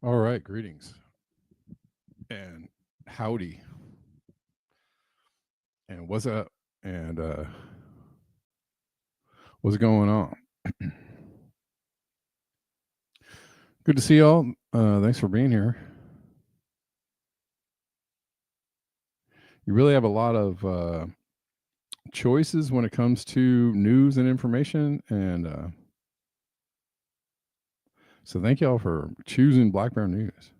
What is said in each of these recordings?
All right, greetings and howdy and what's up and what's going on? Good to see y'all. Thanks for being here. You really have a lot of choices when it comes to news and information, and so thank y'all for choosing Black Bear News.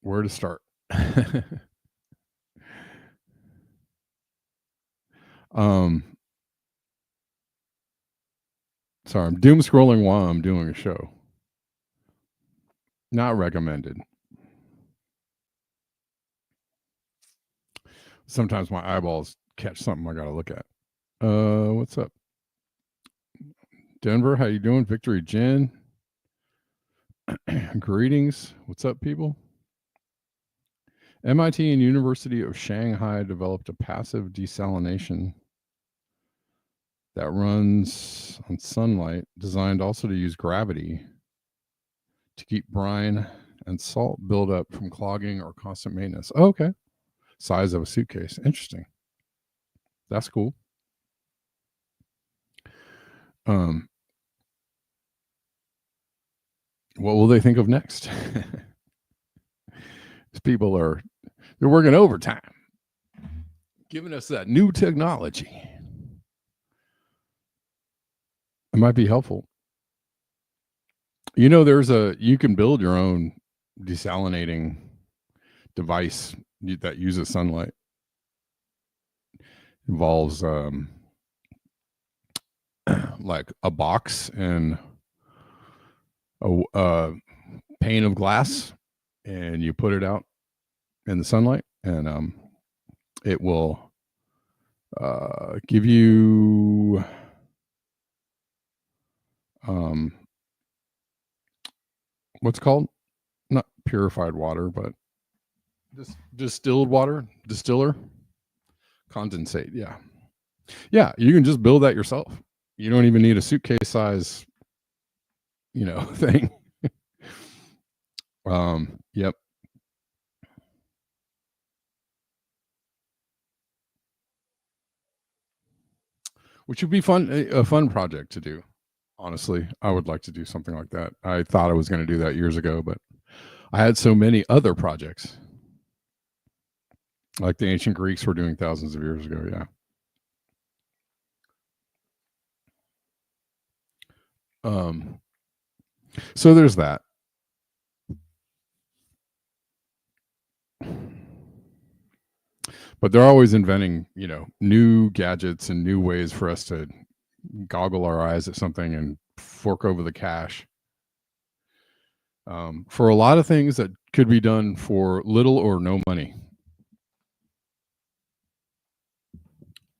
Where to start? Sorry, I'm doom scrolling while I'm doing a show. Not recommended. Sometimes my eyeballs catch something I gotta look at. What's up? Denver, how you doing? Victory Jen. Greetings. What's up, people? MIT and University of Shanghai developed a passive desalination that runs on sunlight, designed also to use gravity to keep brine and salt buildup from clogging or constant maintenance. Oh, okay. Size of a suitcase. Interesting. That's cool. What will they think of next? These people they're working overtime, giving us that new technology. It might be helpful. You know, you can build your own desalinating device that uses sunlight. Involves like a box and a pane of glass, and you put it out in the sunlight, and it will give you what's called not purified water, but distilled water, condensate. Yeah, you can just build that yourself. You don't even need a suitcase size, thing. Yep. Which would be a fun project to do. Honestly, I would like to do something like that. I thought I was going to do that years ago, but I had so many other projects, like the ancient Greeks were doing thousands of years ago. Yeah. So there's that. But they're always inventing, new gadgets and new ways for us to goggle our eyes at something and fork over the cash. For a lot of things that could be done for little or no money.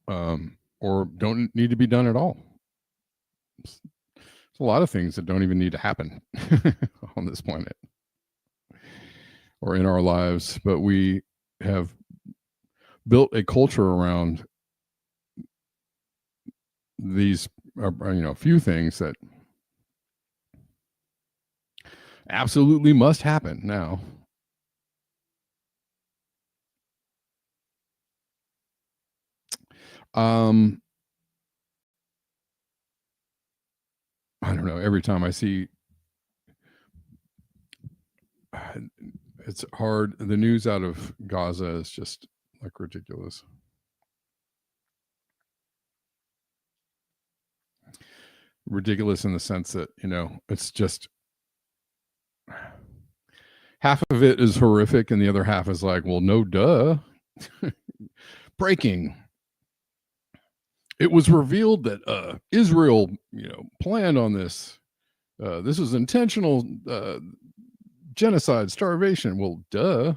Or don't need to be done at all. There's a lot of things that don't even need to happen on this planet or in our lives, but we have built a culture around these, few things that absolutely must happen now. I don't know. Every time I see, it's hard. The news out of Gaza is just like ridiculous. Ridiculous in the sense that, it's just half of it is horrific and the other half is like, well, no, duh. Breaking. It was revealed that Israel, planned on this. This was intentional genocide, starvation. Well, duh.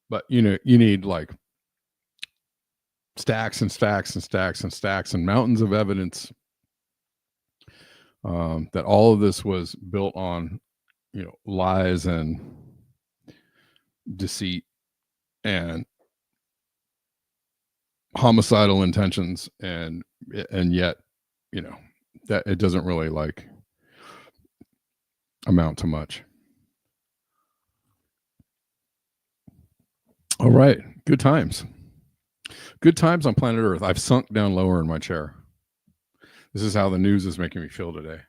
But you need like stacks and stacks and stacks and stacks and mountains of evidence that all of this was built on, lies and deceit and homicidal intentions, and yet, that it doesn't really like amount to much. All right, good times on planet Earth. I've sunk down lower in my chair. This is how the news is making me feel today.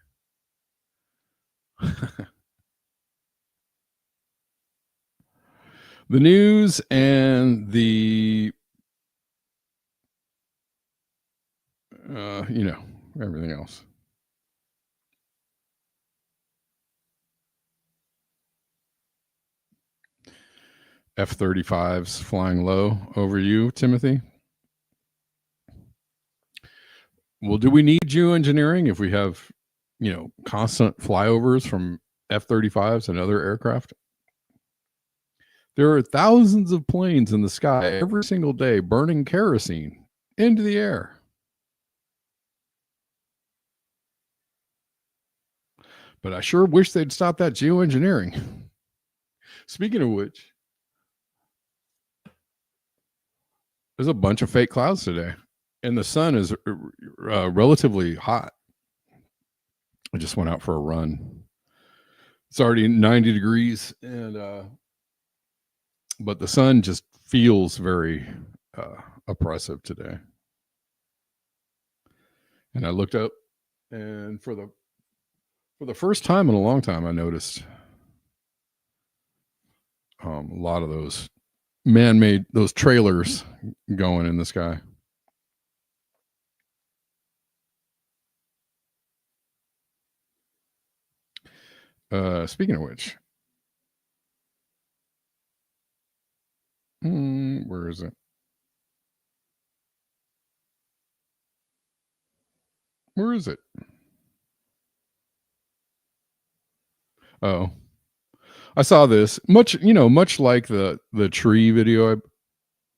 The news and the everything else. F-35s flying low over you, Timothy. Well, do we need geoengineering if we have, constant flyovers from F-35s and other aircraft? There are thousands of planes in the sky every single day burning kerosene into the air. But I sure wish they'd stop that geoengineering. Speaking of which, there's a bunch of fake clouds today, and the sun is relatively hot. I just went out for a run. It's already 90 degrees, and but the sun just feels very oppressive today. And I looked up, and for the first time in a long time, I noticed a lot of those man-made, those trailers going in the sky. Speaking of which, where is it? Where is it? Oh, I saw this. Much like the tree video I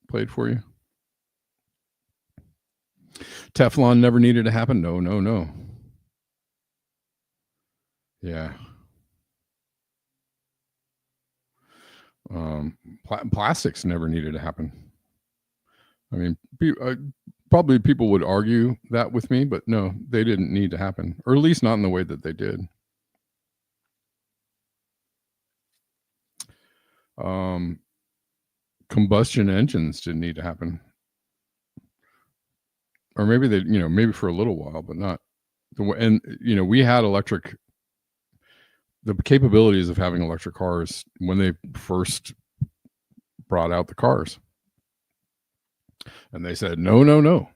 played for you. Teflon never needed to happen. No. Yeah. Plastics never needed to happen. I mean, probably people would argue that with me, but no, they didn't need to happen, or at least not in the way that they did. Combustion engines didn't need to happen, or maybe they, maybe for a little while, but not the way. And we had the capabilities of having electric cars when they first brought out the cars, and they said no.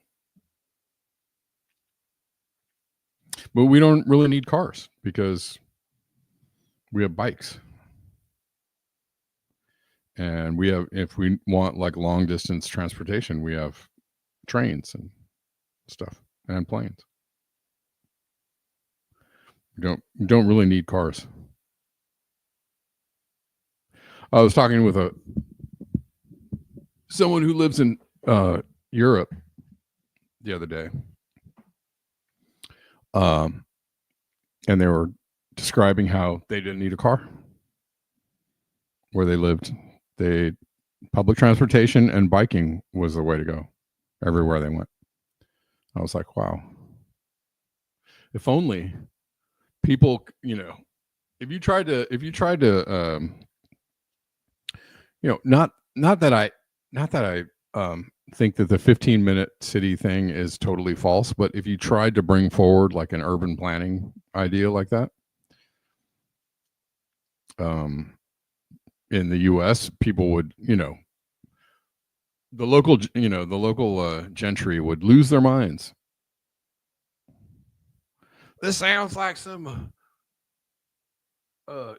But we don't really need cars because we have bikes. And we have, if we want like long distance transportation, we have trains and stuff and planes. We don't really need cars. I was talking with someone who lives in Europe the other day. And they were describing how they didn't need a car where they lived. Public transportation and biking was the way to go everywhere they went. I was like, wow. If only people, if you tried to, not that I think that the 15-minute city thing is totally false, but if you tried to bring forward like an urban planning idea like that, in the US, people would, the local gentry would lose their minds. This sounds like some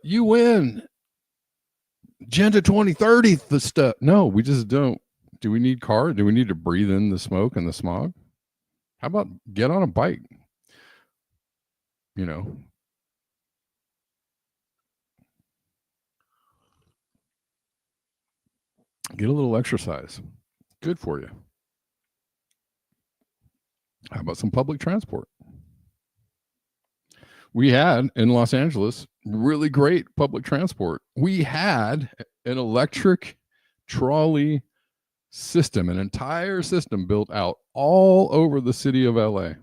UN Agenda 2030 the stuff. No, we just don't. Do we need cars? Do we need to breathe in the smoke and the smog? How about get on a bike? Get a little exercise. Good for you. How about some public transport? We had in Los Angeles really great public transport. We had an electric trolley system, an entire system built out all over the city of LA.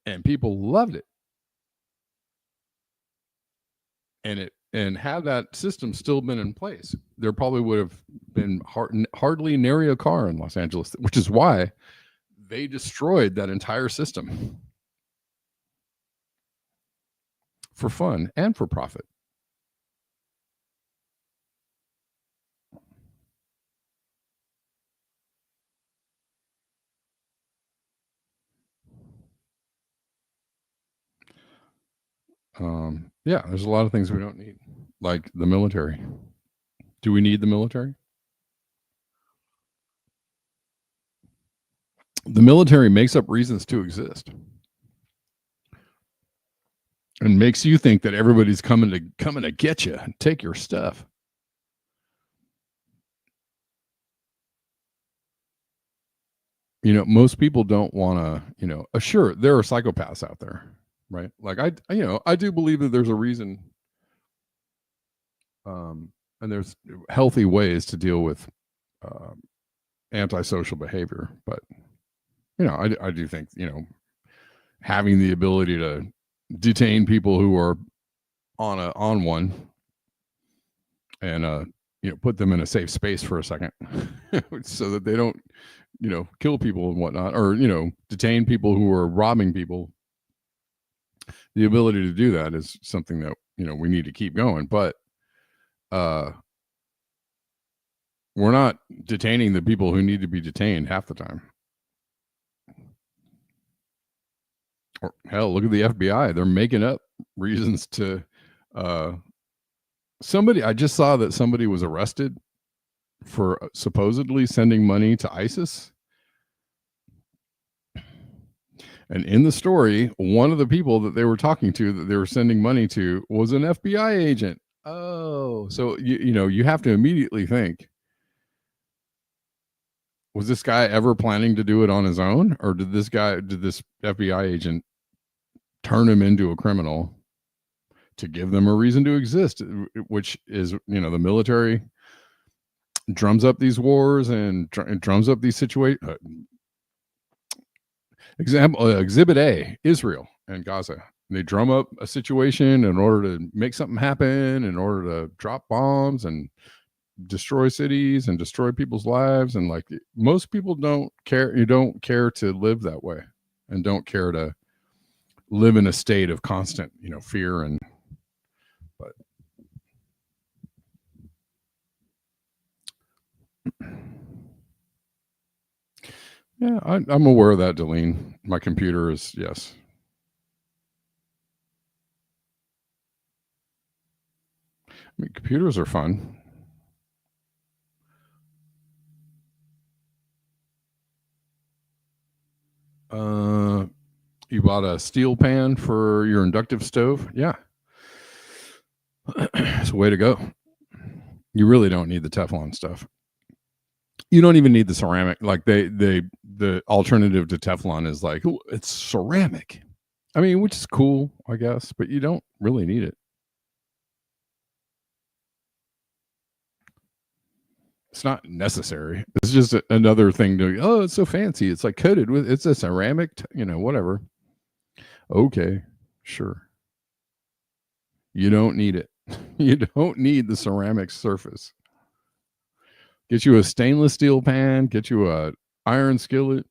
And people loved it. And had that system still been in place, there probably would have been hardly nary a car in Los Angeles, which is why they destroyed that entire system for fun and for profit. Yeah, there's a lot of things we don't need, like the military. Do we need the military? The military makes up reasons to exist and makes you think that everybody's coming to get you and take your stuff. Most people don't want to, sure, there are psychopaths out there. right? Like I do believe that there's a reason, and there's healthy ways to deal with antisocial behavior. But I do think having the ability to detain people who are on one and put them in a safe space for a second so that they don't kill people and whatnot, or detain people who are robbing people. The ability to do that is something that we need to keep going, but we're not detaining the people who need to be detained half the time. Or hell, look at the FBI. They're making up reasons to somebody. I just saw that somebody was arrested for supposedly sending money to ISIS. And in the story, one of the people that they were talking to, that they were sending money to, was an FBI agent. Oh, so you have to immediately think, was this guy ever planning to do it on his own, or did this FBI agent turn him into a criminal to give them a reason to exist? Which is, the military drums up these wars and drums up these situations. Exhibit A, Israel and Gaza. They drum up a situation in order to make something happen, in order to drop bombs and destroy cities and destroy people's lives. And like, most people don't care. You don't care to live that way, and don't care to live in a state of constant, fear. But yeah, I'm aware of that, Delene. My computer is, yes. I mean, computers are fun. You bought a steel pan for your inductive stove? Yeah. It's a way to go. You really don't need the Teflon stuff. You don't even need the ceramic. Like the alternative to Teflon is like, it's ceramic. I mean, which is cool, I guess, but you don't really need it. It's not necessary. It's just another thing to, oh, it's so fancy. It's like coated with, it's a ceramic, whatever. Okay, sure. You don't need it. You don't need the ceramic surface. Get you a stainless steel pan, get you a iron skillet,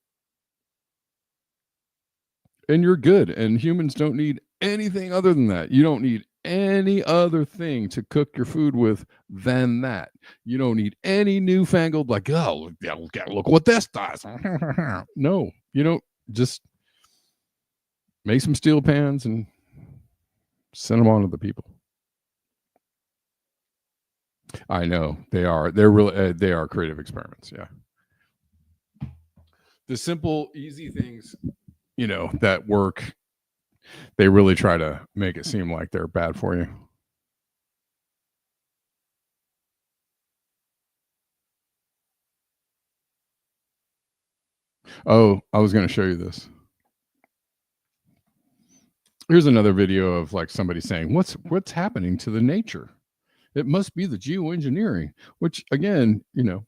and you're good. And humans don't need anything other than that. You don't need any other thing to cook your food with than that. You don't need any newfangled, like, oh, look what this does. No, you don't. Just make some steel pans and send them on to the people. I know they are. They're really. They are creative experiments. Yeah. The simple, easy things, that work. They really try to make it seem like they're bad for you. Oh, I was going to show you this. Here's another video of like somebody saying, what's happening to the nature? It must be the geoengineering, which again, a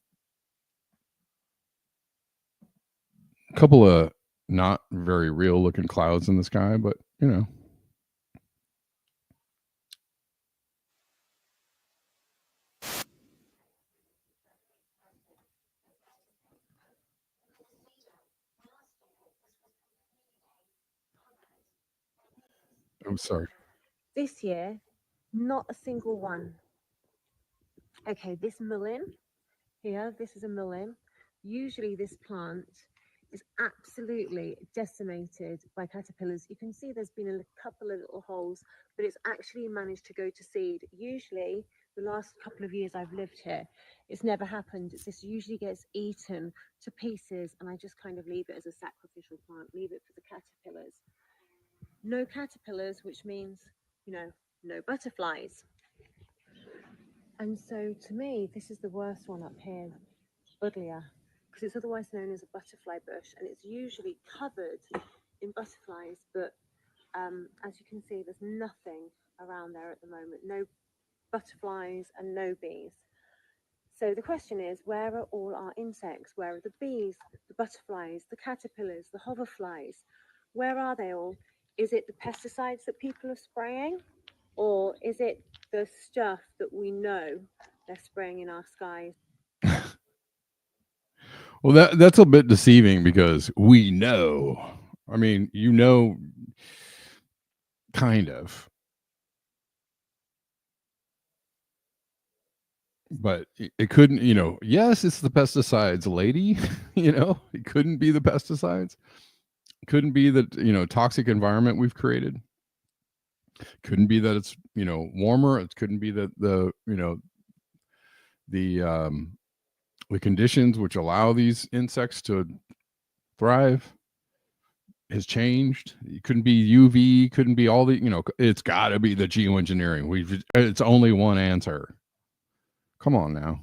couple of not very real looking clouds in the sky, but I'm sorry. This year, not a single one. Okay, this mullein here, this is a mullein. Usually this plant is absolutely decimated by caterpillars. You can see there's been a couple of little holes, but it's actually managed to go to seed. Usually, the last couple of years I've lived here, it's never happened. This usually gets eaten to pieces, and I just kind of leave it as a sacrificial plant, leave it for the caterpillars. No caterpillars, which means, no butterflies. And so to me, this is the worst one up here, Buddleia, because it's otherwise known as a butterfly bush, and it's usually covered in butterflies, but As you can see, there's nothing around there at the moment. No butterflies and no bees. So the question is, where are all our insects? Where are the bees, the butterflies, the caterpillars, the hoverflies? Where are they all? Is it the pesticides that people are spraying? Or is it the stuff that we know they're spraying in our skies? Well, that's a bit deceiving because we know. I mean, kind of. But it couldn't, yes, it's the pesticides, lady. It couldn't be the pesticides. Couldn't be the, toxic environment we've created. Couldn't be that it's, warmer. It couldn't be that the conditions which allow these insects to thrive has changed. It couldn't be UV, couldn't be all the, it's got to be the geoengineering. It's only one answer. Come on now.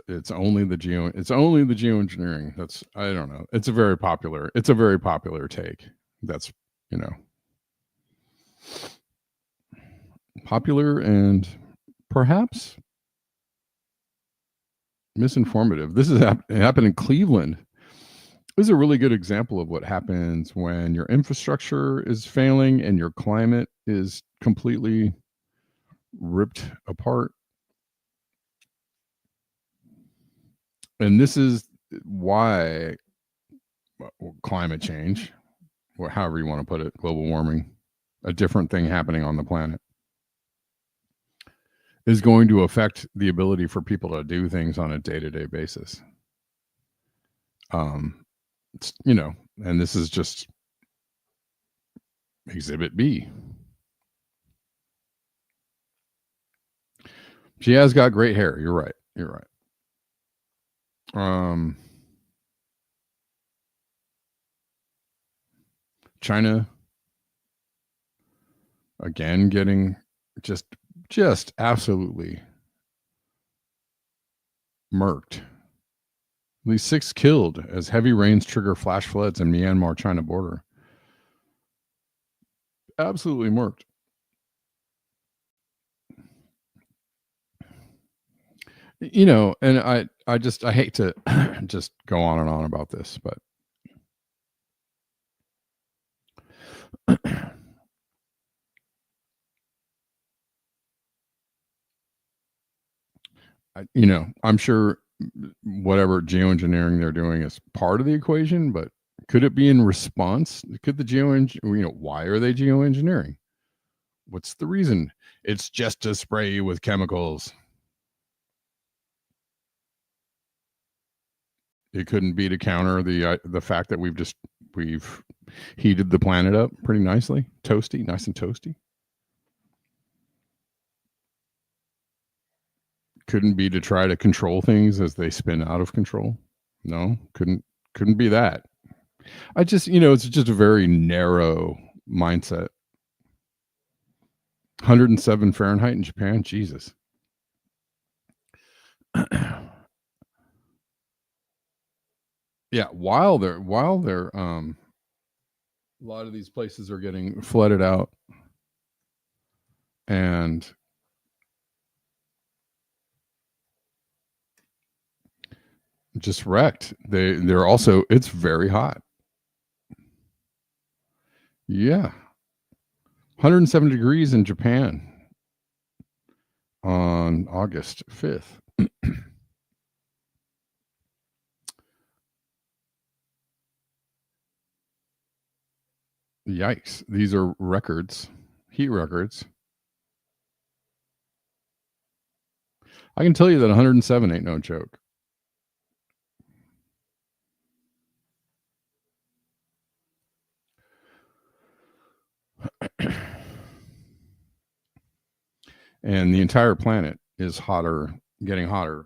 It's only the geoengineering. That's, I don't know. It's a very popular take. That's, popular and perhaps misinformative. This is happened in Cleveland. This is a really good example of what happens when your infrastructure is failing and your climate is completely ripped apart. And this is why climate change, or however you want to put it, global warming, a different thing happening on the planet, is going to affect the ability for people to do things on a day-to-day basis. And this is just Exhibit B. She has got great hair. You're right. China again getting just absolutely murked. At least 6 killed as heavy rains trigger flash floods in Myanmar China border. Absolutely murked. And I hate to just go on and on about this, but I'm sure whatever geoengineering they're doing is part of the equation, but could it be in response? Could the why are they geoengineering? What's the reason? It's just to spray you with chemicals. It couldn't be to counter the fact that we've heated the planet up pretty nicely, nice and toasty. Couldn't be to try to control things as they spin out of control. No, couldn't be that. I just, it's just a very narrow mindset. 107 Fahrenheit in Japan, Jesus. Yeah, while they're a lot of these places are getting flooded out and just wrecked. They're also, it's very hot. Yeah. 107 degrees in Japan on August 5th. Yikes. These are records, heat records. I can tell you that 107 ain't no joke. And the entire planet is getting hotter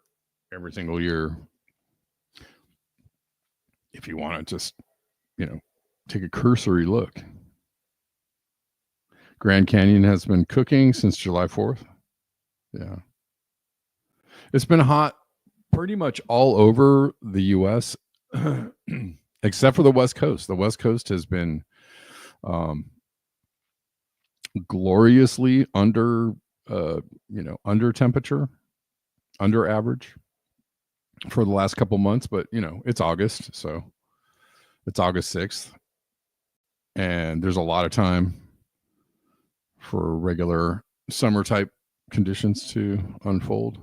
every single year. If you want to just, take a cursory look. Grand Canyon has been cooking since July 4th. Yeah. It's been hot pretty much all over the U.S., except for the West Coast. The West Coast has been gloriously under temperature, under average for the last couple months. But, it's August, so it's August 6th. And there's a lot of time for regular summer type conditions to unfold.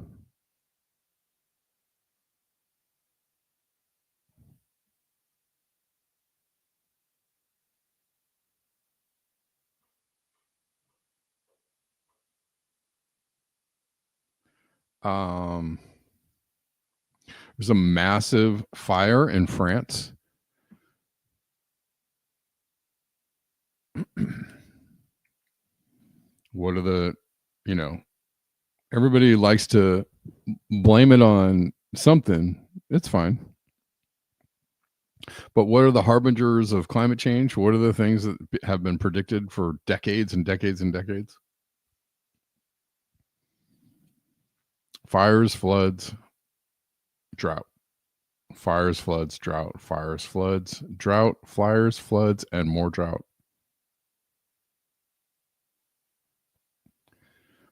There's a massive fire in France. What are the, everybody likes to blame it on something. It's fine. But what are the harbingers of climate change? What are the things that have been predicted for decades and decades and decades? Fires, floods, drought. Fires, floods, drought. Fires, floods, drought. Fires, floods, and more drought.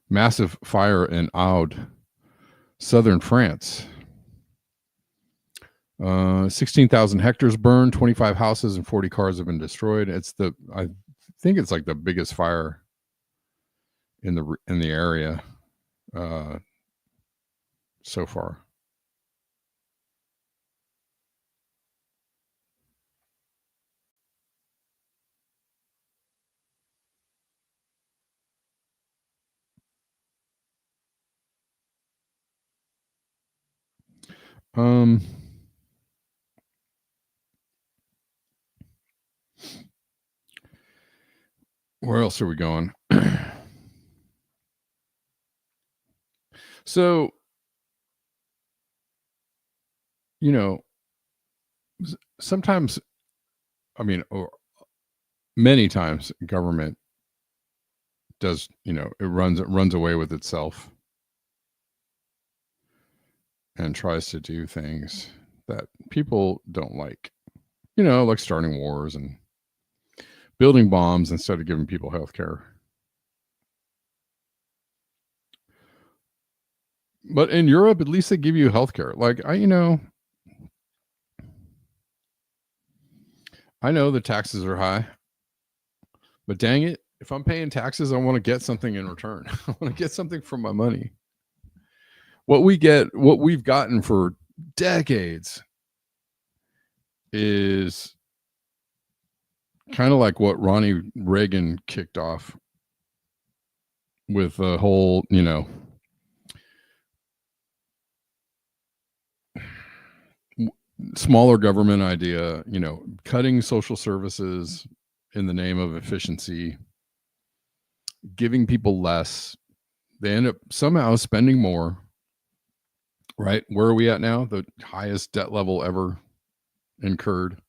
Massive fire in Aude, southern France. 16,000 hectares burned, 25 houses and 40 cars have been destroyed. I think it's like the biggest fire in the area so far. Where else are we going? So, sometimes, or many times, government does, it runs away with itself and tries to do things that people don't like, like starting wars and building bombs instead of giving people health care. But in Europe, at least they give you health care. Like, I know the taxes are high, but dang it, if I'm paying taxes, I want to get something in return. I want to get something for my money. What we've gotten for decades is kind of like what Ronnie Reagan kicked off with the whole, smaller government idea, cutting social services in the name of efficiency, giving people less. They end up somehow spending more, right? Where are we at now? The highest debt level ever incurred.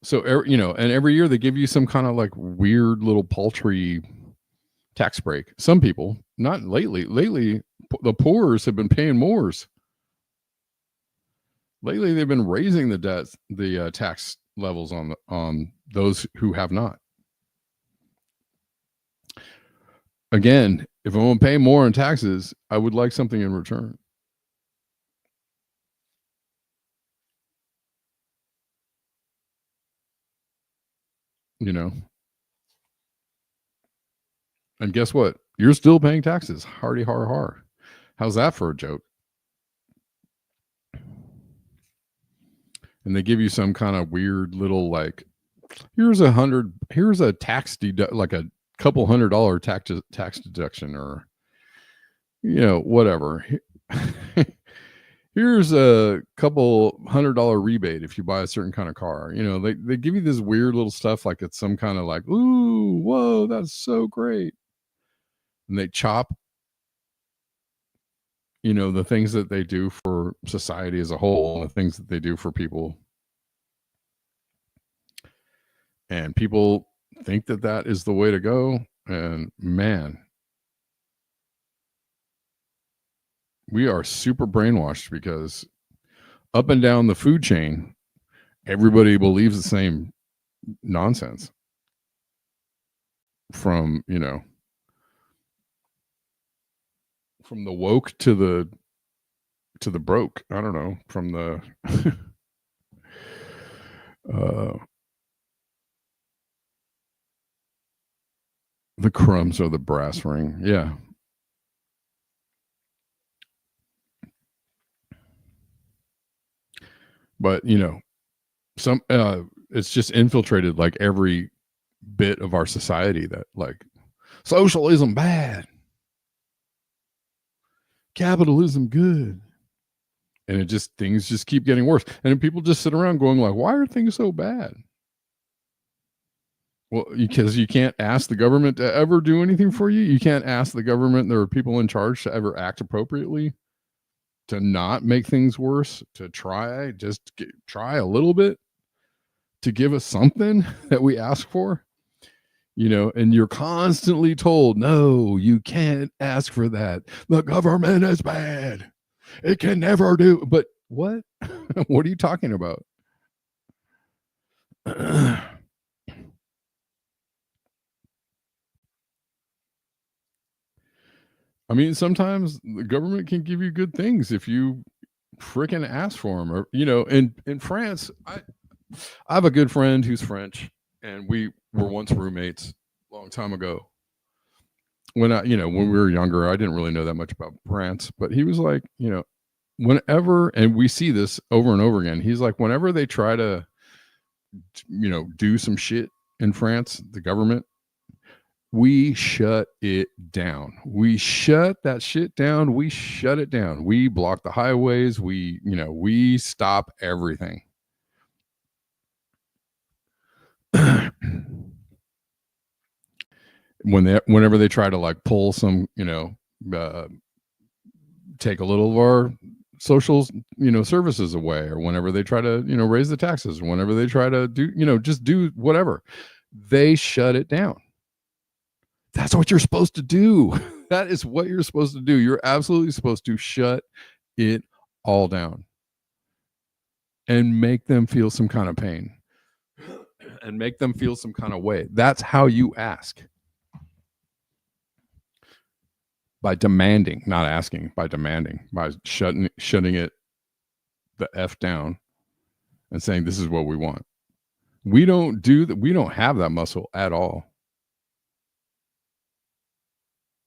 So, and every year they give you some kind of like weird little paltry tax break. Some people, not lately. Lately, the poor's have been paying more. Lately, they've been raising the tax levels on those who have not. Again, if I'm going to pay more in taxes, I would like something in return. And guess what? You're still paying taxes. Hardy har har. How's that for a joke? And they give you some kind of weird little like, here's a tax like a couple $100 tax deduction, or whatever. Here's a couple $100 rebate if you buy a certain kind of car. They give you this weird little stuff like it's some kind of like, ooh, whoa, that's so great. And they chop, the things that they do for society as a whole, and the things that they do for people. And people think that that is the way to go. And man, we are super brainwashed because up and down the food chain, everybody believes the same nonsense. From, you know, from the woke to the broke. I don't know, from the the crumbs or the brass ring. Yeah. But, you know, some it's just infiltrated like every bit of our society that like socialism bad, capitalism good. And it just, things just keep getting worse. And people just sit around going like, why are things so bad? Well, because you can't ask the government to ever do anything for you. You can't ask the government, there are people in charge, to ever act appropriately, to not make things worse, to try, just try a little bit, to give us something that we ask for, you know. And you're constantly told, no, you can't ask for that. The government is bad. It can never do. But what? What are you talking about? I mean, sometimes the government can give you good things if you freaking ask for them. Or, you know, in France, I have a good friend who's French, and we were once roommates a long time ago. When when we were younger, I didn't really know that much about France, but he was like, you know, whenever, and we see this over and over again, he's like, whenever they try to, you know, do some shit in France, the government, we shut it down. We shut that shit down. We shut it down. We block the highways. We, you know, we stop everything. Whenever they try to like pull some, you know, take a little of our social, you know, services away, or whenever they try to, you know, raise the taxes, or whenever they try to do, you know, just do whatever, they shut it down. That's what you're supposed to do. That is what you're supposed to do. You're absolutely supposed to shut it all down and make them feel some kind of pain and make them feel some kind of way. That's how you ask. By demanding, not asking, by demanding, by shutting it the F down and saying, this is what we want. We don't do that. We don't have that muscle at all.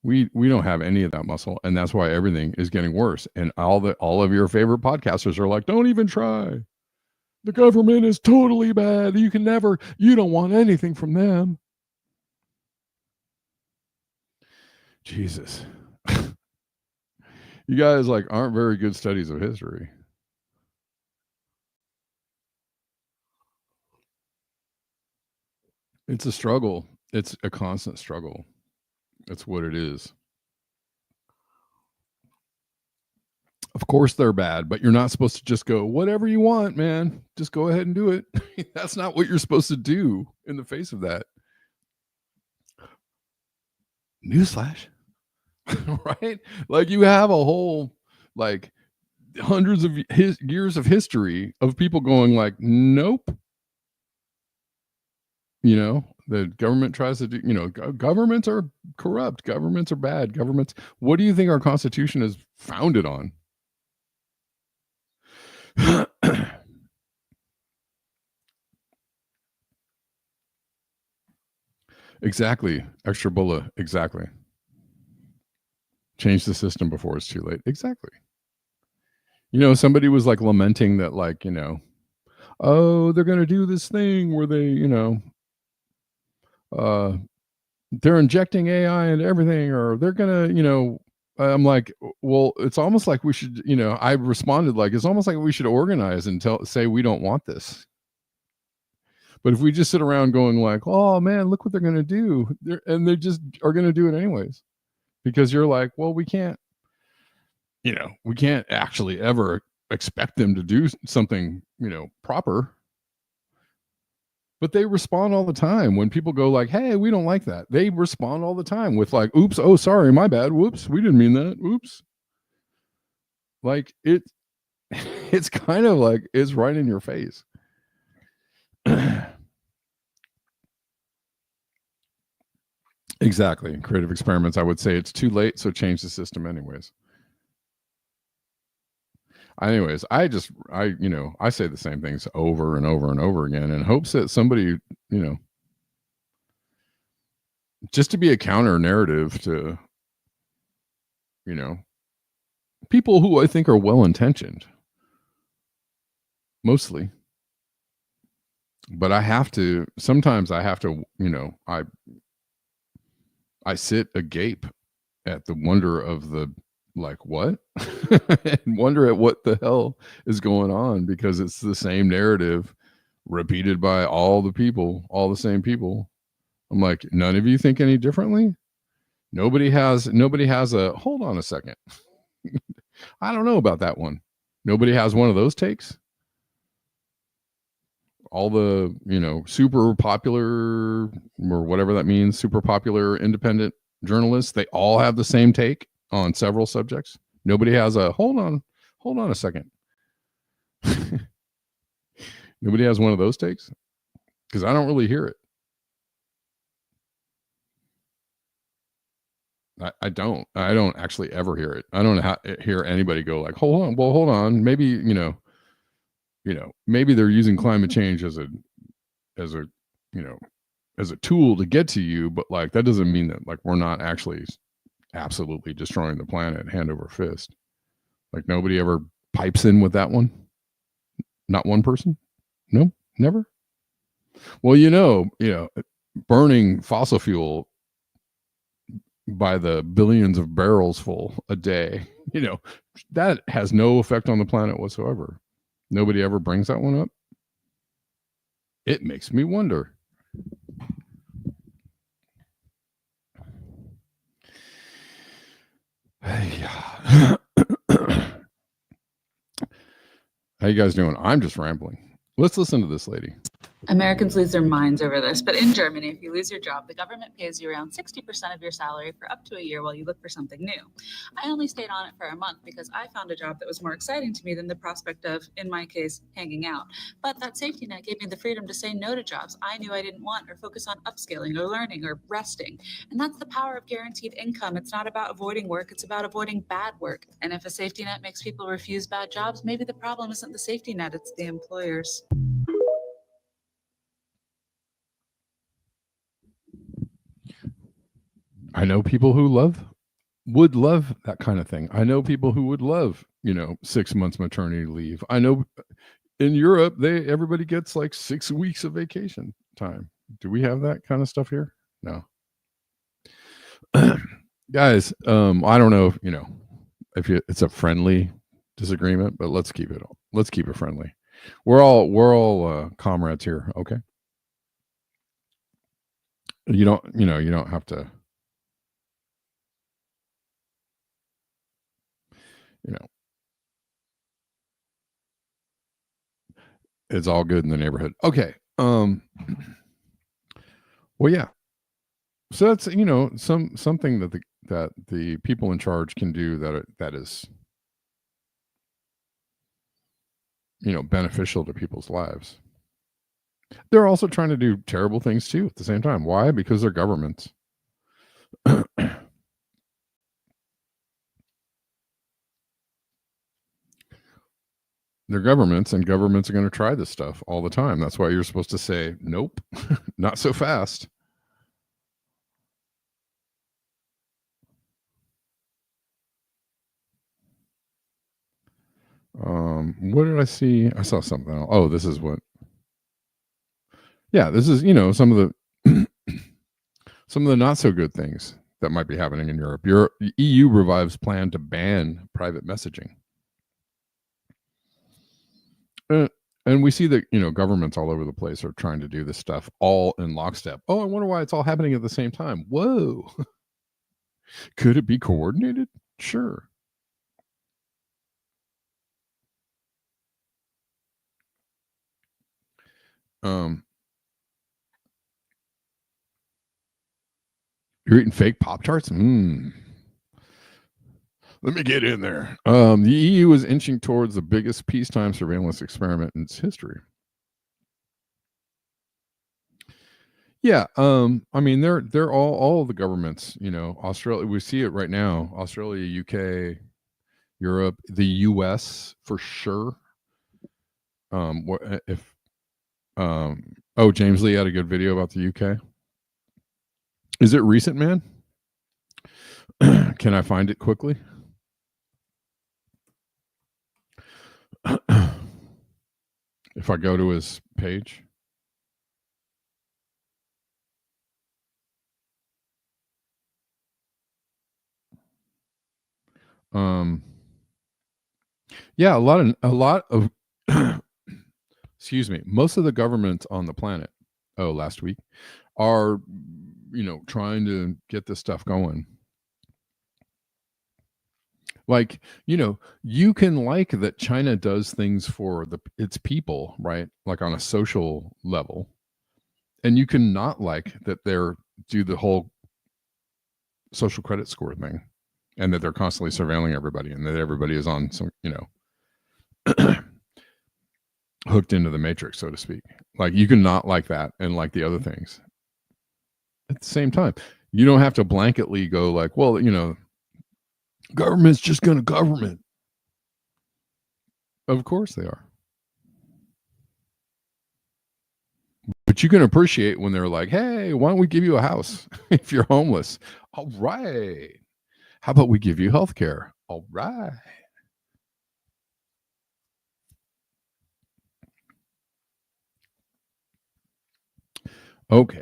We don't have any of that muscle, and that's why everything is getting worse. And all of your favorite podcasters are like, don't even try. The government is totally bad. You don't want anything from them. Jesus. You guys like aren't very good studies of history. It's a struggle. It's a constant struggle. That's what it is. Of course they're bad, but you're not supposed to just go, whatever you want, man. Just go ahead and do it. That's not what you're supposed to do in the face of that. Newsflash. Right? Like, you have a whole, like, hundreds of years of history of people going like, nope. You know, the government tries to do, you know, governments are corrupt. Governments are bad. Governments. What do you think our Constitution is founded on? Exactly. Extra bulla. Exactly. Change the system before it's too late. Exactly. You know, somebody was like lamenting that, like, you know, oh, they're going to do this thing where they, you know, they're injecting AI into everything, or they're going to, you know, I'm like, well, it's almost like we should, you know, I responded like, it's almost like we should organize and say we don't want this. But if we just sit around going like, oh man, look what they're going to do, and they just are going to do it anyways, because you're like, well, we can't, you know, we can't actually ever expect them to do something, you know, proper. But they respond all the time when people go like, hey, we don't like that. They respond all the time with like, oops, oh, sorry, my bad. Whoops, we didn't mean that. Oops. Like it's kind of like it's right in your face. Exactly. Creative experiments. I would say it's too late, so change the system anyways. Anyways, I say the same things over and over and over again in hopes that somebody, just to be a counter narrative to, people who I think are well intentioned, mostly. But sometimes I have to, I sit agape at the wonder of the like what and wonder at what the hell is going on, because it's the same narrative repeated by all the same people. I'm like, none of you think any differently? Nobody has a hold on a second. I don't know about that one. Nobody has one of those takes. All the, super popular or whatever that means, super popular independent journalists, they all have the same take on several subjects. Nobody has a hold on a second. Nobody has one of those takes, because I don't really hear it. I don't actually ever hear it. I don't hear anybody go like, hold on. Maybe, maybe they're using climate change as a tool to get to you, but like that doesn't mean that like we're not actually absolutely destroying the planet hand over fist. Like nobody ever pipes in with that one. Not one person. No, never. Well, burning fossil fuel by the billions of barrels full a day, that has no effect on the planet whatsoever. Nobody ever brings that one up. It makes me wonder. How you guys doing? I'm just rambling. Let's listen to this lady. Americans lose their minds over this, but in Germany, if you lose your job, the government pays you around 60% of your salary for up to a year while you look for something new. I only stayed on it for a month because I found a job that was more exciting to me than the prospect of, in my case, hanging out. But that safety net gave me the freedom to say no to jobs I knew I didn't want, or focus on upscaling or learning or resting. And that's the power of guaranteed income. It's not about avoiding work, it's about avoiding bad work. And if a safety net makes people refuse bad jobs, maybe the problem isn't the safety net, it's the employers. I know people who would love that kind of thing. I know people who would love, 6 months maternity leave. I know in Europe, everybody gets like 6 weeks of vacation time. Do we have that kind of stuff here? No. Guys, I don't know if it's a friendly disagreement, but let's keep it friendly. We're all comrades here, okay? You don't have to, it's all good in the neighborhood. Okay. Well, yeah. So that's something that the people in charge can do that is beneficial to people's lives. They're also trying to do terrible things too at the same time. Why? Because they're governments. They're governments, and governments are going to try this stuff all the time. That's why you're supposed to say, nope, not so fast. What did I see? I saw something else. Oh, this is what. Yeah, this is some of the not so good things that might be happening in Europe. EU revives plan to ban private messaging. And we see that governments all over the place are trying to do this stuff all in lockstep. Oh, I wonder why it's all happening at the same time. Whoa. Could it be coordinated? Sure. You're eating fake Pop-Tarts? Let me get in there. The EU is inching towards the biggest peacetime surveillance experiment in its history. Yeah, I mean, they're all the governments, Australia, we see it right now, Australia, UK, Europe, the US for sure. James Lee had a good video about the UK. Is it recent, man? Can I find it quickly? If I go to his page. Yeah, a lot of excuse me, most of the governments on the planet, last week, are trying to get this stuff going. Like, you can like that China does things for its people, right? Like on a social level. And you can not like that they're do the whole social credit score thing, and that they're constantly surveilling everybody, and that everybody is on some, hooked into the matrix, so to speak. Like, you can not like that and like the other things. At the same time, you don't have to blanketly go like, well, government's just going to government. Of course they are. But you can appreciate when they're like, hey, why don't we give you a house if you're homeless? All right. How about we give you health care? All right. Okay.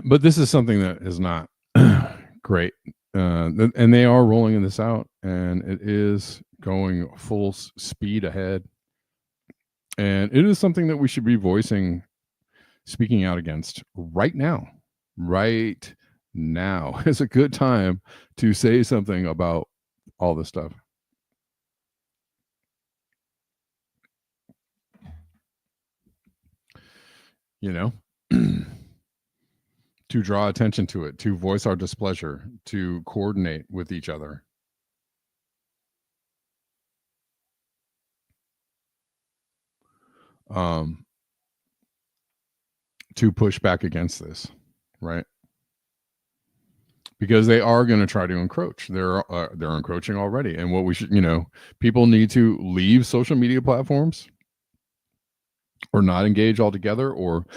But this is something that is not great. And they are rolling this out, and it is going full speed ahead. And it is something that we should be speaking out against right now. Right now is a good time to say something about all this stuff. To draw attention to it, to voice our displeasure, to coordinate with each other. To push back against this, right? Because they are going to try to encroach. They're encroaching already. And what we should, people need to leave social media platforms, or not engage altogether, or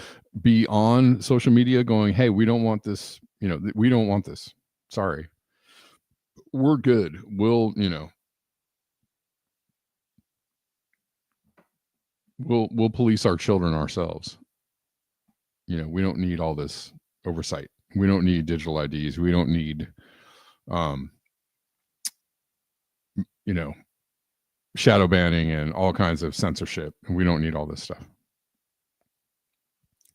be on social media going, hey, we don't want this, we don't want this. Sorry. We're good. We'll police our children ourselves. We don't need all this oversight. We don't need digital IDs. We don't need, shadow banning and all kinds of censorship. We don't need all this stuff.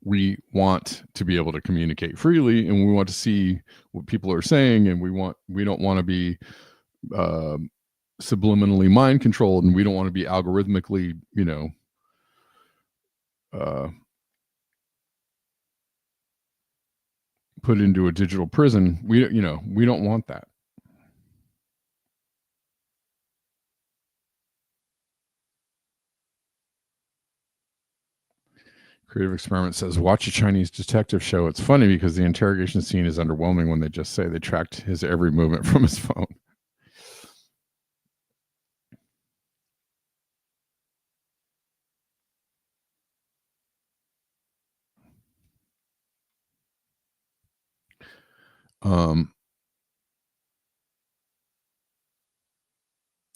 We want to be able to communicate freely, and we want to see what people are saying, and we don't want to be subliminally mind controlled, and we don't want to be algorithmically, put into a digital prison. We don't want that. Creative Experiment says, watch a Chinese detective show. It's funny because the interrogation scene is underwhelming when they just say they tracked his every movement from his phone.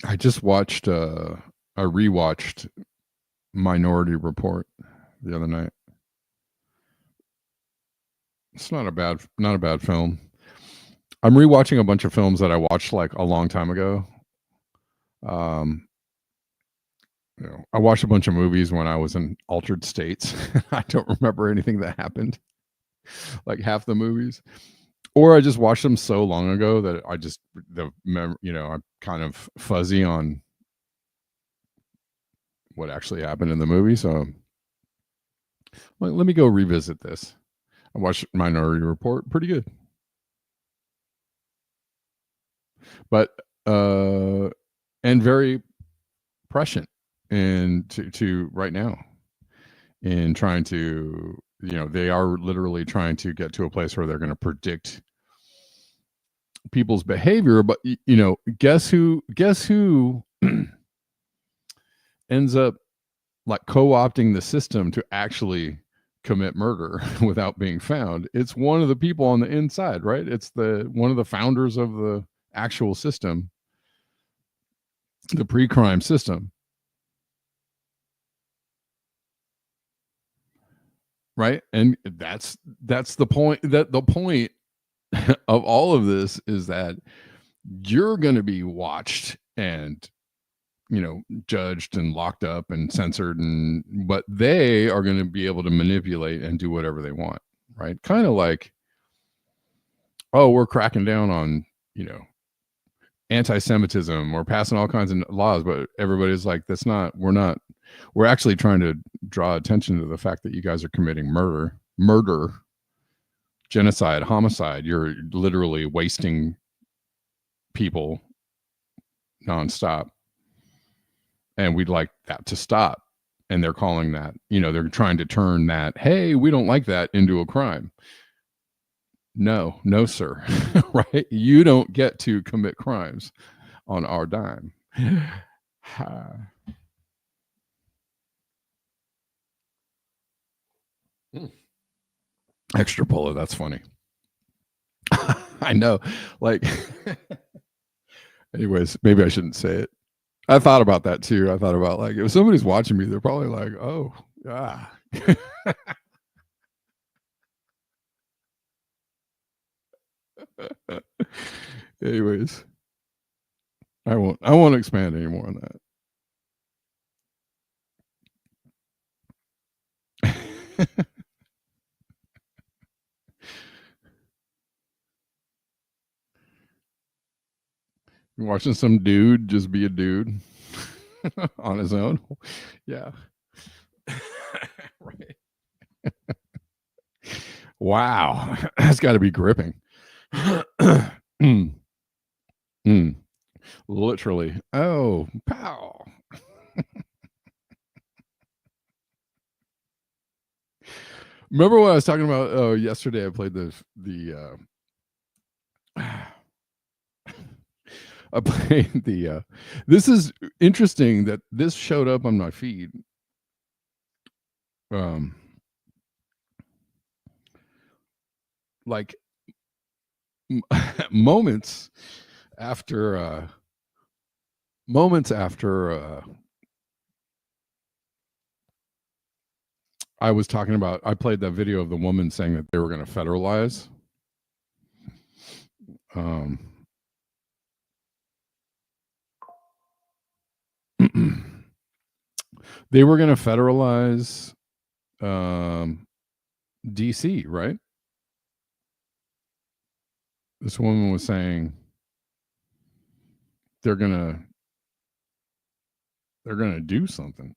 I just watched, I rewatched Minority Report the other night. It's not a bad film. I'm rewatching a bunch of films that I watched like a long time ago. I watched a bunch of movies when I was in altered states. I don't remember anything that happened, like half the movies. or I just watched them so long ago that I just I'm kind of fuzzy on what actually happened in the movie. So let me go revisit this. I watched Minority Report, pretty good, but and very prescient and to right now in trying to, they are literally trying to get to a place where they're going to predict people's behavior. But guess who ends up like co-opting the system to actually commit murder without being found? It's one of the people on the inside, right? It's one of the founders of the actual system, the pre-crime system, right? And that's the point. That the point of all of this is that you're going to be watched and judged and locked up and censored, but they are going to be able to manipulate and do whatever they want, right? Kind of like, oh, we're cracking down on anti-Semitism, or passing all kinds of laws, but everybody's like, we're actually trying to draw attention to the fact that you guys are committing murder, genocide, homicide. You're literally wasting people nonstop, and we'd like that to stop. And they're calling that, they're trying to turn that, hey, we don't like that, into a crime. No, sir. Right? You don't get to commit crimes on our dime. Extra polo, that's funny. I know. Like, anyways, maybe I shouldn't say it. I thought about that too. I thought about, like, if somebody's watching me, they're probably like, oh, ah. Anyways, I won't expand anymore on that. You're watching some dude just be a dude on his own. Yeah. Right. Wow. That's got to be gripping. Literally. Oh, pow. Remember what I was talking about? Oh, yesterday I played I played this is interesting that this showed up on my feed. Like moments after I was talking about, I played that video of the woman saying that they were going to federalize. They were going to federalize DC, right? This woman was saying they're gonna do something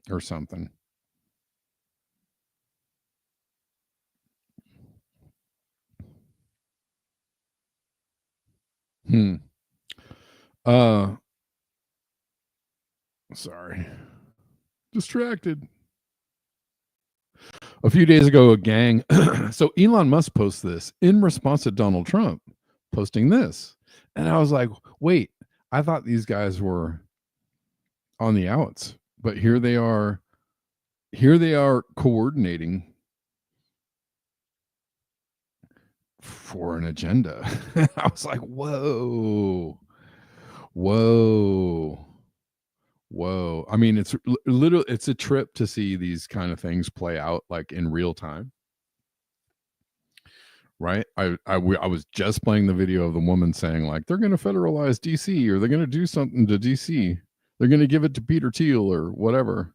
or something. Sorry. Distracted. A few days ago, a gang. So Elon Musk posts this in response to Donald Trump posting this. And I was like, wait, I thought these guys were on the outs, but here they are coordinating for an agenda. I was like, whoa. I mean, it's literally, it's a trip to see these kind of things play out, like in real time. Right. I was just playing the video of the woman saying, like, they're going to federalize DC, or they're going to do something to DC. They're going to give it to Peter Thiel or whatever.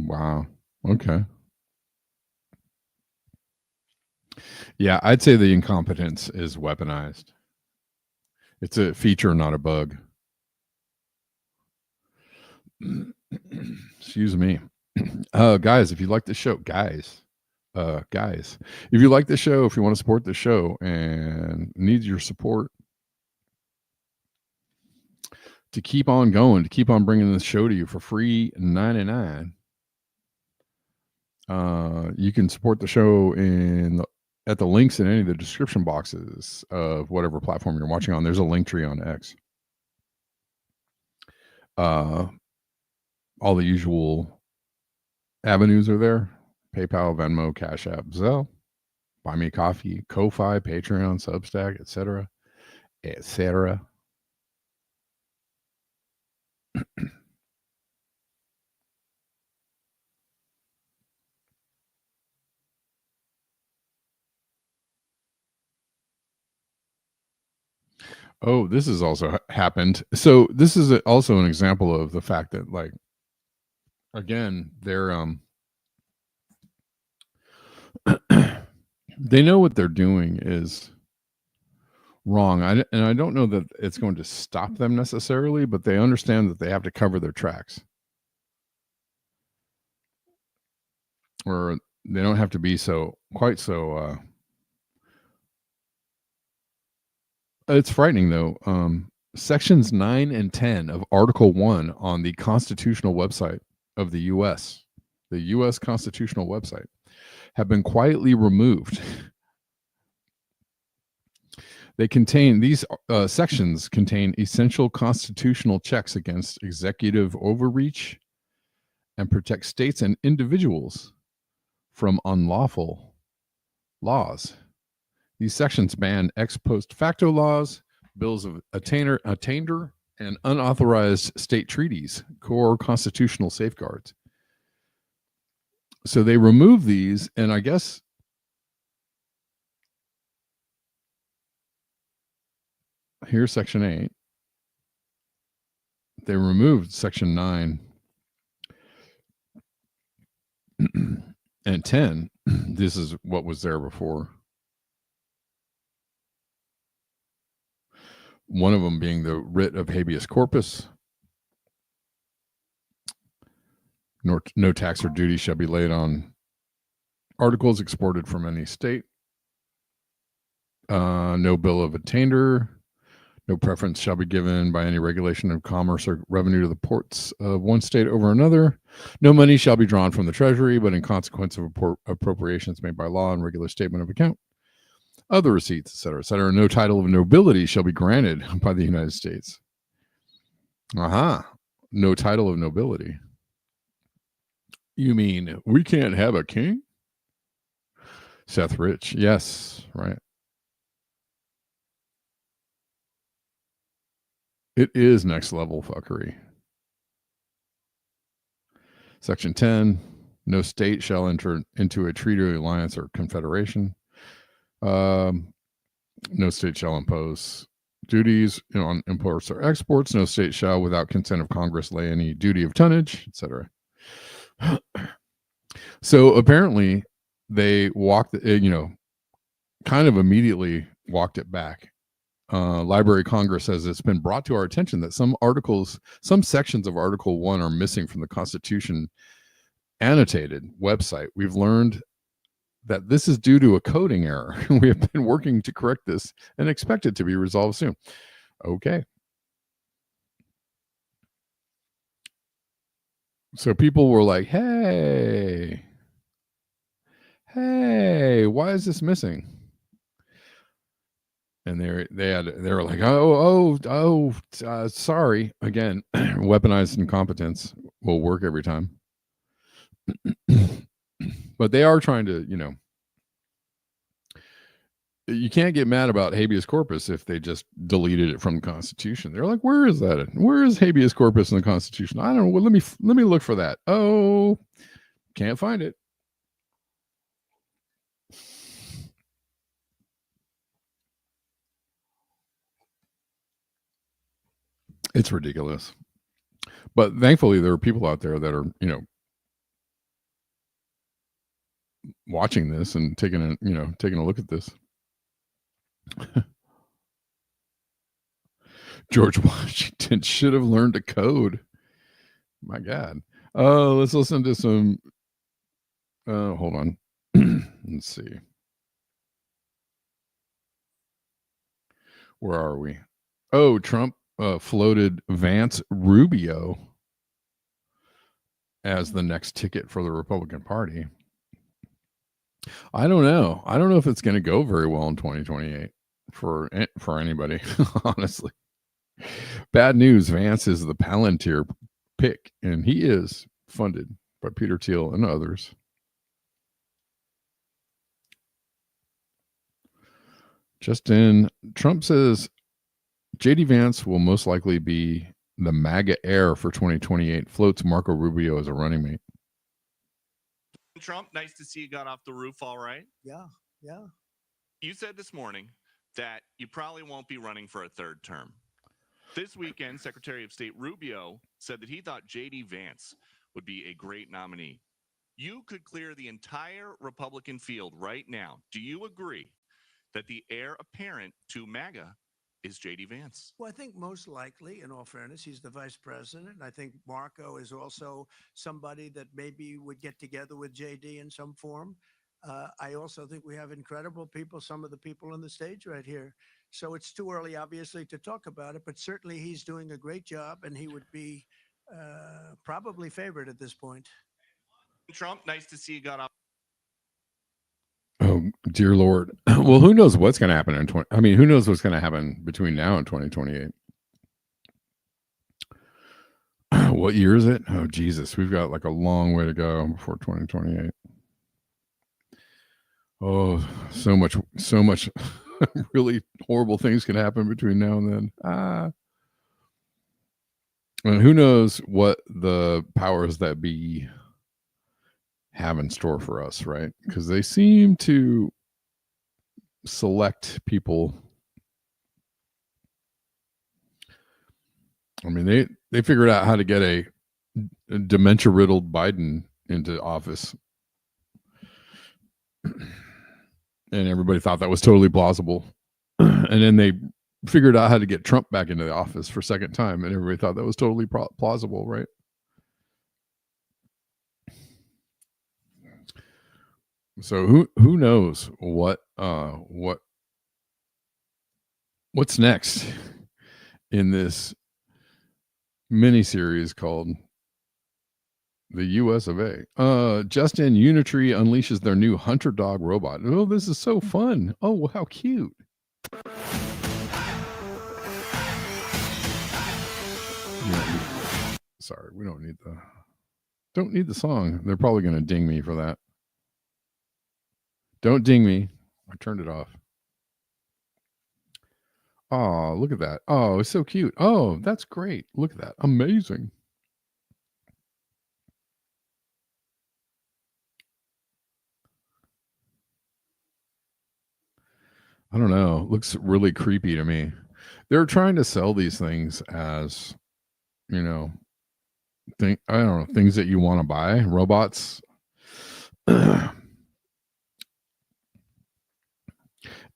Wow. Okay. Yeah, I'd say the incompetence is weaponized. It's a feature, not a bug. Excuse me. Guys, if you like the show, guys, if you like the show, if you want to support the show and need your support to keep on going, to keep on bringing this show to you for free 99, you can support the show at the links in any of the description boxes of whatever platform you're watching on. There's a link tree on X. All the usual avenues are there: PayPal, Venmo, Cash App, Zelle, Buy Me Coffee, Ko-Fi, Patreon, Substack, etc., etc. Oh, this has also happened. So this is also an example of the fact that, like, again, they're they know what they're doing is wrong. And I don't know that it's going to stop them necessarily, but they understand that they have to cover their tracks, or they don't have to be quite so. It's frightening though. Sections 9 and 10 of Article 1 on the constitutional website of the U.S., the U.S. constitutional website, have been quietly removed. These sections contain essential constitutional checks against executive overreach and protect states and individuals from unlawful laws. These sections ban ex post facto laws, bills of attainder, and unauthorized state treaties, core constitutional safeguards. So they remove these, and I guess here's Section 8. They removed Section 9 and 10. This is what was there before. One of them being the writ of habeas corpus. No tax or duty shall be laid on articles exported from any state. No bill of attainder. No preference shall be given by any regulation of commerce or revenue to the ports of one state over another. No money shall be drawn from the treasury, but in consequence of appropriations made by law and regular statement of account, other receipts, etc., etc. No title of nobility shall be granted by the United States. No title of nobility. You mean we can't have a king? Seth Rich. Yes, right. It is next level fuckery. Section 10, no state shall enter into a treaty, alliance, or confederation. No state shall impose duties on imports or exports. No state shall, without consent of Congress, lay any duty of tonnage, etc. So apparently they walked, kind of immediately walked it back. Library of Congress says it's been brought to our attention that some sections of Article 1 are missing from the Constitution annotated website. We've learned that this is due to a coding error. We have been working to correct this and expect it to be resolved soon. Okay. So people were like, hey, why is this missing? And they were like, sorry. Again, weaponized incompetence will work every time. But they are trying to, you can't get mad about habeas corpus if they just deleted it from the Constitution. They're like, where is that? Where is habeas corpus in the Constitution? I don't know. Well, let me look for that. Oh, can't find it. It's ridiculous. But thankfully, there are people out there that are, watching this and taking a look at this. George Washington should have learned to code. My God. Let's listen to some. Hold on. Let's see. Where are we? Oh, Trump floated Vance Rubio as the next ticket for the Republican Party. I don't know. I don't know if it's going to go very well in 2028 for anybody, honestly. Bad news. Vance is the Palantir pick, and he is funded by Peter Thiel and others. Justin, Trump says J.D. Vance will most likely be the MAGA heir for 2028. Floats Marco Rubio as a running mate. Trump, nice to see you got off the roof all right. Yeah. You said this morning that you probably won't be running for a third term. This weekend, Secretary of State Rubio said that he thought J.D. Vance would be a great nominee. You could clear the entire Republican field right now. Do you agree that the heir apparent to MAGA is J.D. Vance? Well, I think most likely, in all fairness, he's the vice president. I think Marco is also somebody that maybe would get together with J.D. in some form. I also think we have incredible people, some of the people on the stage right here. So it's too early, obviously, to talk about it, but certainly he's doing a great job, and he would be probably favored at this point. Trump, nice to see you got off. Oh, dear Lord. Well, who knows what's going to happen in who knows what's going to happen between now and 2028? What year is it? Oh, Jesus. We've got like a long way to go before 2028. Oh, so much really horrible things can happen between now and then. And who knows what the powers that be have in store for us, right? Because they seem to select people. I mean, they figured out how to get a dementia-riddled Biden into office. And everybody thought that was totally plausible. And then they figured out how to get Trump back into the office for a second time, and everybody thought that was totally plausible, right? So who knows what's next in this mini series called The US of A. Justin, Unitree unleashes their new hunter dog robot. Oh, this is so fun. Oh, how cute. Sorry, we don't need the song. They're probably going to ding me for that. Don't ding me. I turned it off. Oh, look at that. Oh, it's so cute. Oh, that's great. Look at that. Amazing. I don't know. Looks really creepy to me. They're trying to sell these things as, I don't know, things that you want to buy, robots.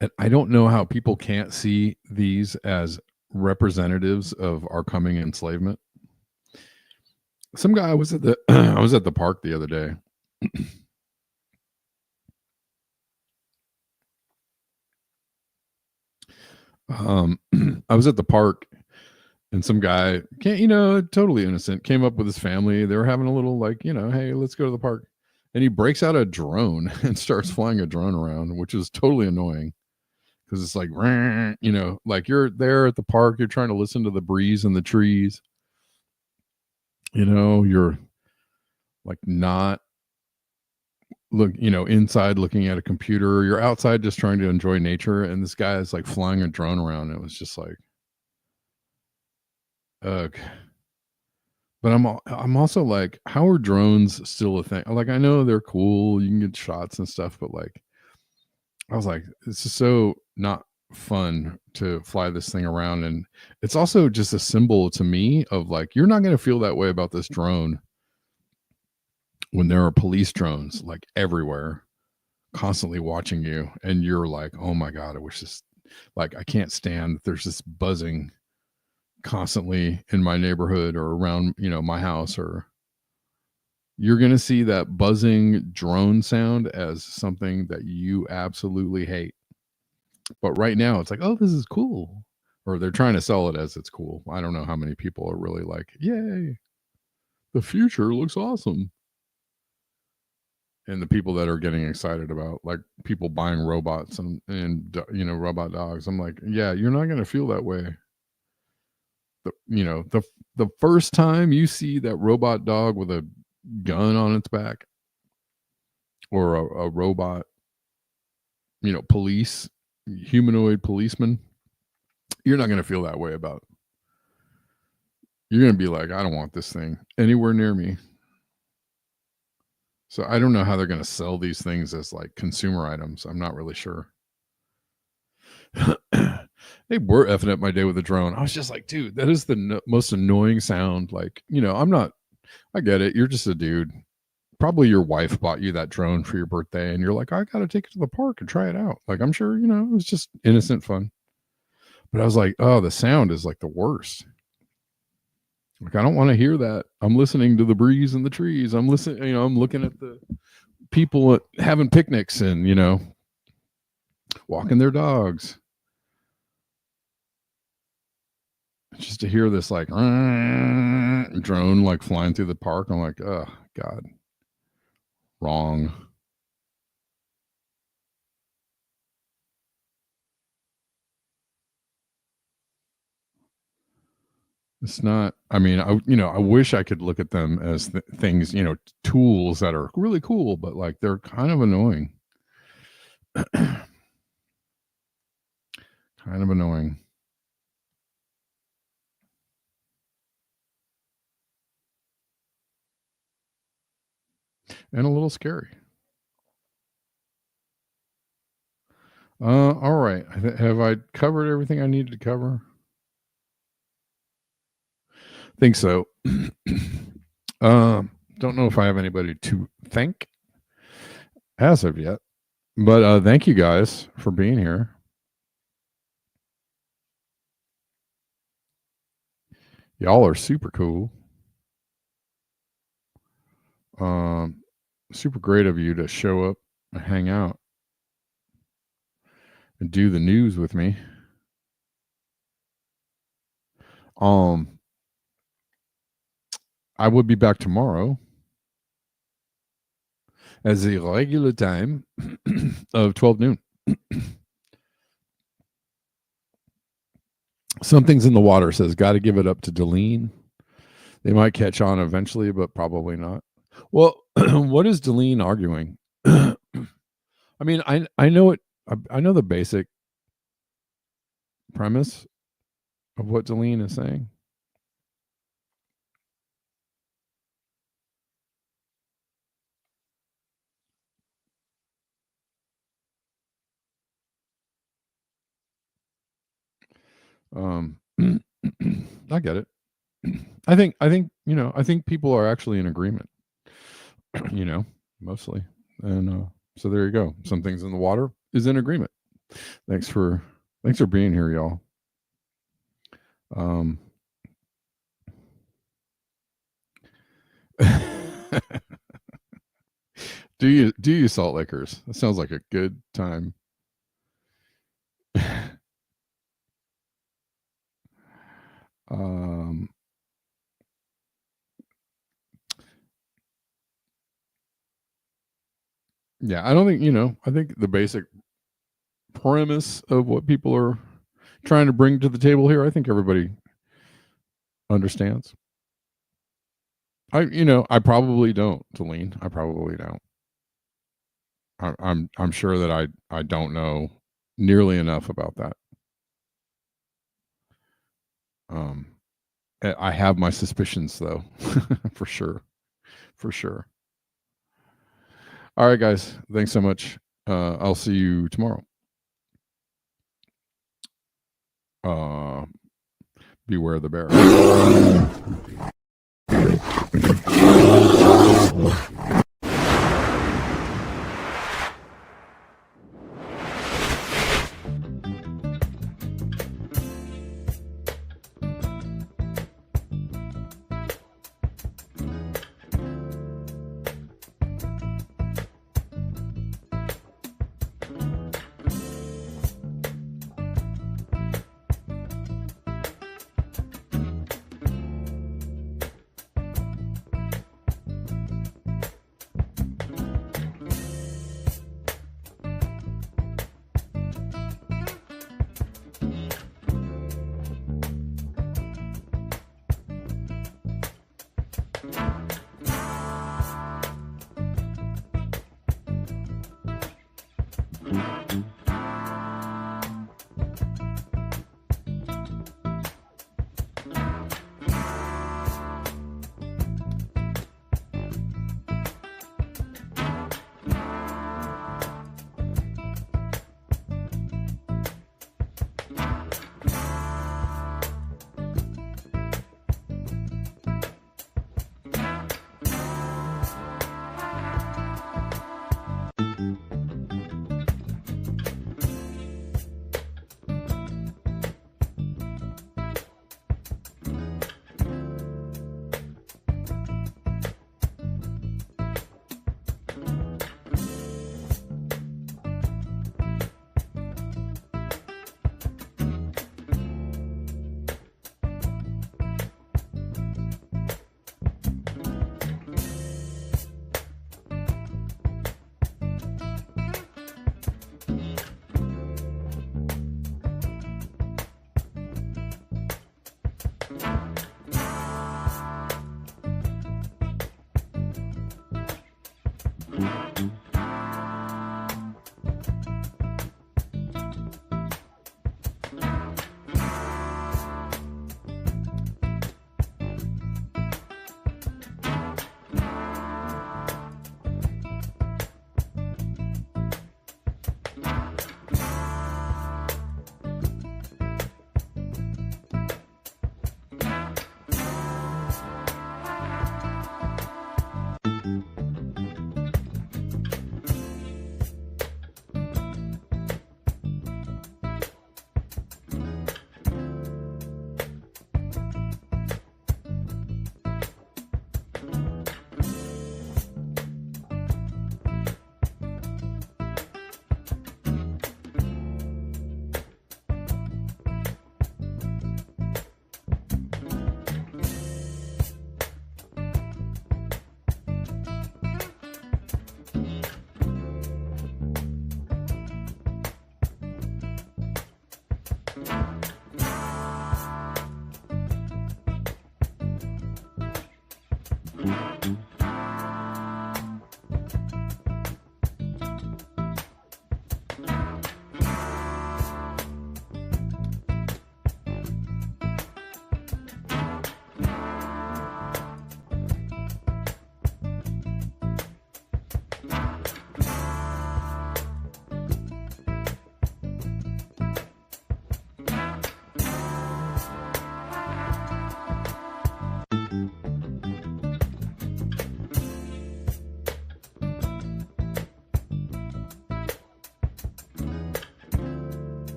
And I don't know how people can't see these as representatives of our coming enslavement. Some guy was at the park the other day. I was at the park, and some guy, totally innocent, came up with his family. They were having a little hey, let's go to the park. And he breaks out a drone and starts flying a drone around, which is totally annoying. Because it's like, like you're there at the park, you're trying to listen to the breeze and the trees. You're like not inside looking at a computer. You're outside just trying to enjoy nature, and this guy is like flying a drone around. It was just like, ugh. But I'm also like, how are drones still a thing? Like, I know they're cool, you can get shots and stuff, but like, I was like, this is so not fun to fly this thing around. And it's also just a symbol to me of like, you're not going to feel that way about this drone when there are police drones like everywhere constantly watching you. And you're like, oh my God, I wish this, like, I can't stand that there's this buzzing constantly in my neighborhood or around, my house. Or you're going to see that buzzing drone sound as something that you absolutely hate. But right now it's like, oh, this is cool. Or they're trying to sell it as it's cool. I don't know how many people are really like, yay, the future looks awesome. And the people that are getting excited about, like, people buying robots and robot dogs. I'm like, yeah, you're not going to feel that way. The first time you see that robot dog with a gun on its back, or a robot, humanoid policeman, you're not going to feel that way about it. You're going to be like, I don't want this thing anywhere near me. So I don't know how they're going to sell these things as like consumer items. I'm not really sure. They were effing up my day with a drone. I was just like, dude, that is the most annoying sound. Like, I get it. You're just a dude. Probably your wife bought you that drone for your birthday and you're like, I got to take it to the park and try it out. Like, I'm sure, it was just innocent fun. But I was like, oh, the sound is like the worst. Like, I don't want to hear that. I'm listening to the breeze in the trees. I'm listening, I'm looking at the people having picnics and, walking their dogs. Just to hear this like drone like flying through the park, I'm like, oh God, wrong. It's not. I mean, I wish I could look at them as things, tools that are really cool, but like they're kind of annoying. Kind of annoying. And a little scary. All right. Have I covered everything I needed to cover? Think so. Don't know if I have anybody to thank as of yet, but thank you guys for being here. Y'all are super cool. Super great of you to show up and hang out and do the news with me. I will be back tomorrow as the regular time of 12 noon. Something's in the water says, got to give it up to Delene. They might catch on eventually, but probably not. Well, what is Delene arguing? I mean, I know it. I know the basic premise of what Delene is saying. I get it. I think I think people are actually in agreement. Mostly, and so there you go. Some things in the water is in agreement. Thanks for being here, y'all. Do you Salt Lakers? That sounds like a good time. Yeah, I don't think, I think the basic premise of what people are trying to bring to the table here, I think everybody understands. I probably don't, Delene. I probably don't. I'm sure that I don't know nearly enough about that. I have my suspicions though, for sure. All right, guys. Thanks so much. I'll see you tomorrow. beware the bear.